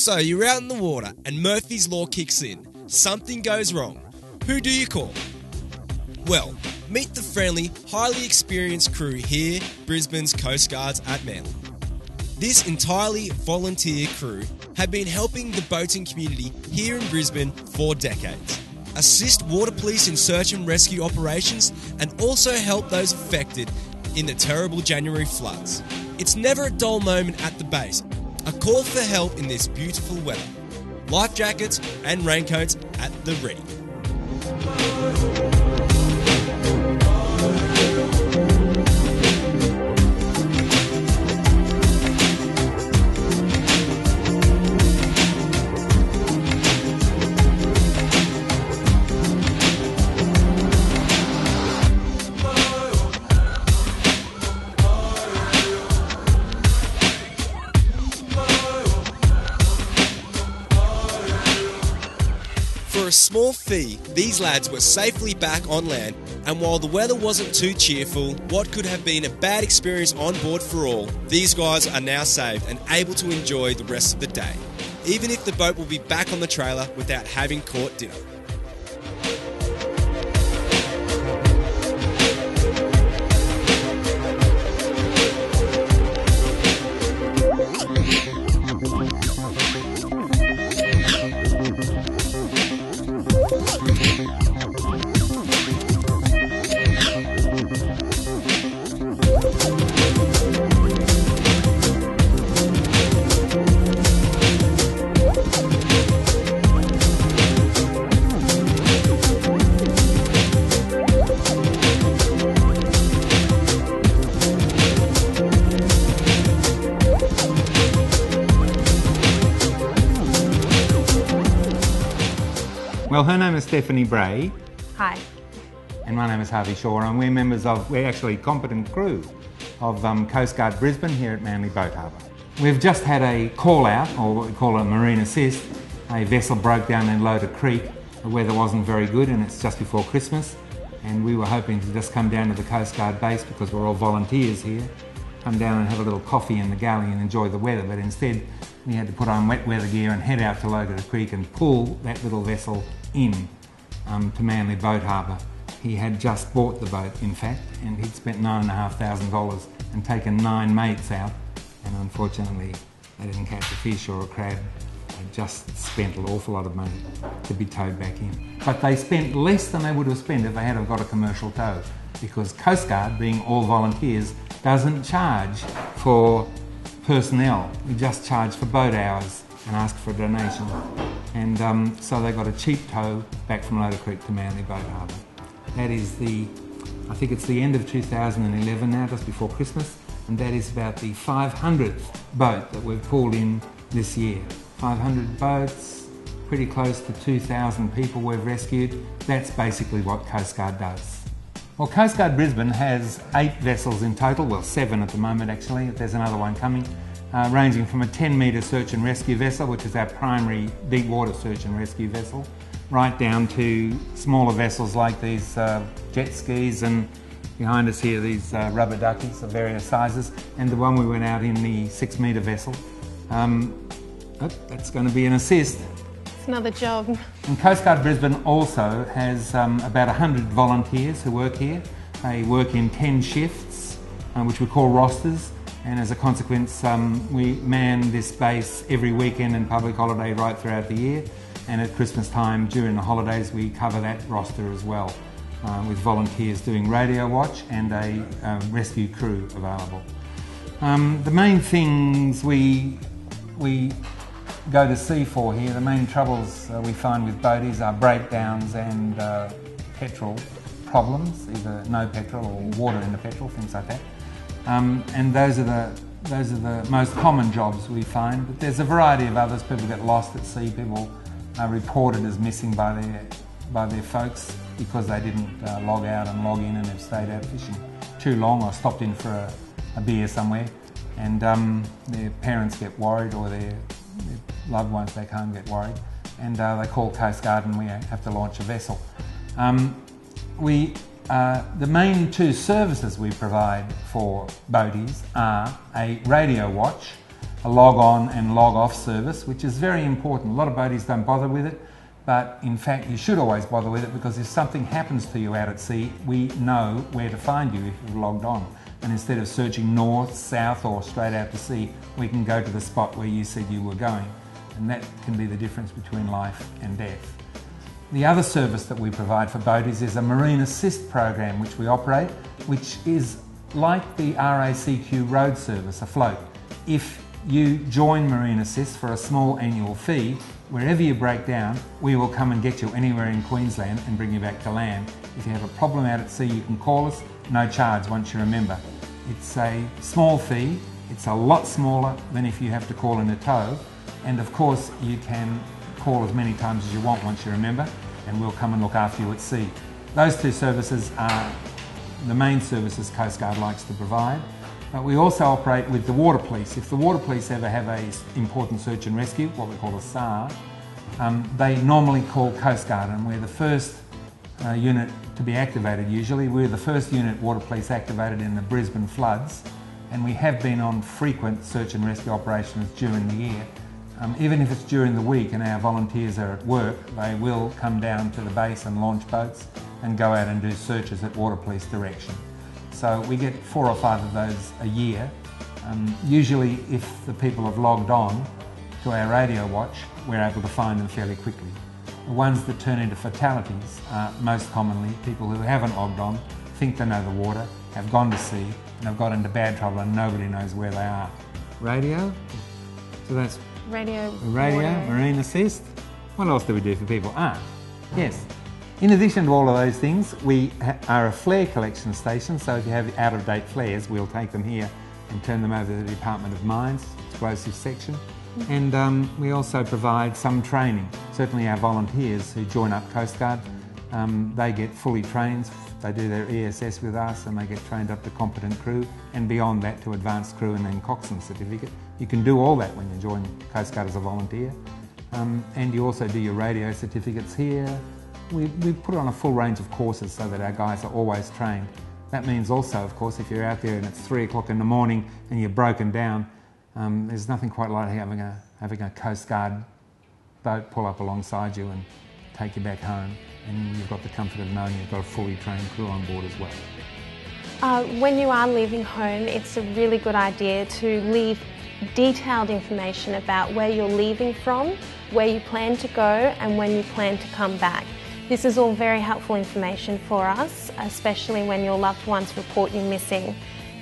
So you're out in the water and Murphy's Law kicks in. Something goes wrong. Who do you call? Well, meet the friendly, highly experienced crew here, Brisbane's Coast Guards at Manly. This entirely volunteer crew have been helping the boating community here in Brisbane for decades. Assist water police in search and rescue operations and also help those affected in the terrible January floods. It's never a dull moment at the base. A call for help in this beautiful weather. Life jackets and raincoats at the ready. For a small fee, these lads were safely back on land, and while the weather wasn't too cheerful, what could have been a bad experience on board for all, these guys are now saved and able to enjoy the rest of the day, even if the boat will be back on the trailer without having caught dinner. Well, her name is Stephanie Bray. Hi. And my name is Harvey Shaw, and we're actually competent crew of Coast Guard Brisbane here at Manly Boat Harbour. We've just had a call out, or what we call a marine assist. A vessel broke down in Loader Creek. The weather wasn't very good and it's just before Christmas. And we were hoping to just come down to the Coast Guard base because we're all volunteers here. Come down and have a little coffee in the galley and enjoy the weather, but instead we had to put on wet weather gear and head out to Loader Creek and pull that little vessel in to Manly Boat Harbour. He had just bought the boat, in fact, and he'd spent $9,500 and taken 9 mates out, and unfortunately they didn't catch a fish or a crab. They just spent an awful lot of money to be towed back in. But they spent less than they would have spent if they had have got a commercial tow, because Coast Guard, being all volunteers, doesn't charge for personnel. We just charge for boat hours and ask for a donation. And so they got a cheap tow back from Loader Creek to Manly Boat Harbour. That is I think it's the end of 2011 now, just before Christmas, and that is about the 500th boat that we've pulled in this year. 500 boats, pretty close to 2,000 people we've rescued. That's basically what Coast Guard does. Well, Coast Guard Brisbane has 8 vessels in total, well 7 at the moment actually, there's another one coming, ranging from a 10-metre search and rescue vessel, which is our primary deep water search and rescue vessel, right down to smaller vessels like these jet skis, and behind us here these rubber duckies of various sizes, and the one we went out in, the 6-metre vessel. That's going to be an assist. It's another job. And Coast Guard Brisbane also has about 100 volunteers who work here. They work in 10 shifts, which we call rosters, and as a consequence we man this base every weekend and public holiday right throughout the year, and at Christmas time during the holidays we cover that roster as well, with volunteers doing radio watch and a rescue crew available. The main things we go to sea for here, the main troubles we find with boaties are breakdowns and petrol problems, either no petrol or water in the petrol, things like that. And those are the most common jobs we find, but there's a variety of others. People get lost at sea, people are reported as missing by their folks because they didn't log out and log in and have stayed out fishing too long or stopped in for a beer somewhere, and their parents get worried, or their loved ones back home get worried, and they call Coast Guard and we have to launch a vessel. The main 2 services we provide for boaties are a radio watch a log on and log off service, which is very important. A lot of boaties don't bother with it, but in fact you should always bother with it, because if something happens to you out at sea, we know where to find you if you've logged on. And instead of searching north, south or straight out to sea, we can go to the spot where you said you were going. And that can be the difference between life and death. The other service that we provide for boaties is a Marine Assist program which we operate, which is like the RACQ road service afloat. If you join Marine Assist for a small annual fee, wherever you break down, we will come and get you anywhere in Queensland and bring you back to land. If you have a problem out at sea, you can call us, no charge once you're a member. It's a small fee, it's a lot smaller than if you have to call in a tow, and of course you can call as many times as you want once you're a member, and we'll come and look after you at sea. Those two services are the main services Coast Guard likes to provide. But we also operate with the Water Police. If the Water Police ever have an important search and rescue, what we call a SAR, they normally call Coast Guard, and we're the first unit to be activated usually. We're the first unit Water Police activated in the Brisbane floods, and we have been on frequent search and rescue operations during the year. Even if it's during the week and our volunteers are at work, they will come down to the base and launch boats and go out and do searches at Water Police direction. So we get 4 or 5 of those a year. Usually if the people have logged on to our radio watch, we're able to find them fairly quickly. The ones that turn into fatalities are most commonly people who haven't logged on, think they know the water, have gone to sea and have got into bad trouble and nobody knows where they are. Radio? So that's radio, Marine Assist. What else do we do for people? Yes. In addition to all of those things, we are a flare collection station, so if you have out-of-date flares, we'll take them here and turn them over to the Department of Mines, explosives section. And we also provide some training. Certainly our volunteers who join up Coast Guard, they get fully trained, they do their ESS with us and they get trained up to competent crew, and beyond that to advanced crew and then coxswain certificate. You can do all that when you join Coast Guard as a volunteer. And you also do your radio certificates here. We put on a full range of courses so that our guys are always trained. That means also, of course, if you're out there and it's 3 o'clock in the morning and you're broken down, there's nothing quite like having a Coast Guard boat pull up alongside you and take you back home, and you've got the comfort of knowing you've got a fully trained crew on board as well. When you are leaving home, it's a really good idea to leave detailed information about where you're leaving from, where you plan to go and when you plan to come back. This is all very helpful information for us, especially when your loved ones report you missing.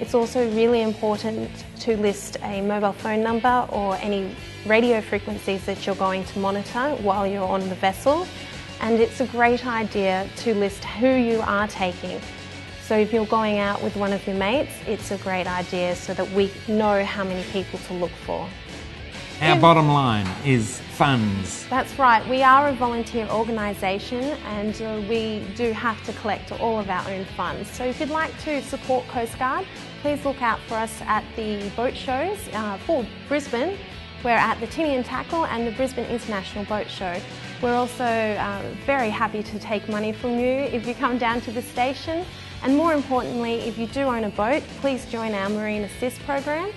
It's also really important to list a mobile phone number or any radio frequencies that you're going to monitor while you're on the vessel. And it's a great idea to list who you are taking. So if you're going out with one of your mates, it's a great idea so that we know how many people to look for. Our bottom line is funds. That's right. We are a volunteer organisation and we do have to collect all of our own funds. So if you'd like to support Coast Guard, please look out for us at the boat shows for Brisbane. We're at the Tinny and Tackle and the Brisbane International Boat Show. We're also very happy to take money from you if you come down to the station. And more importantly, if you do own a boat, please join our Marine Assist program.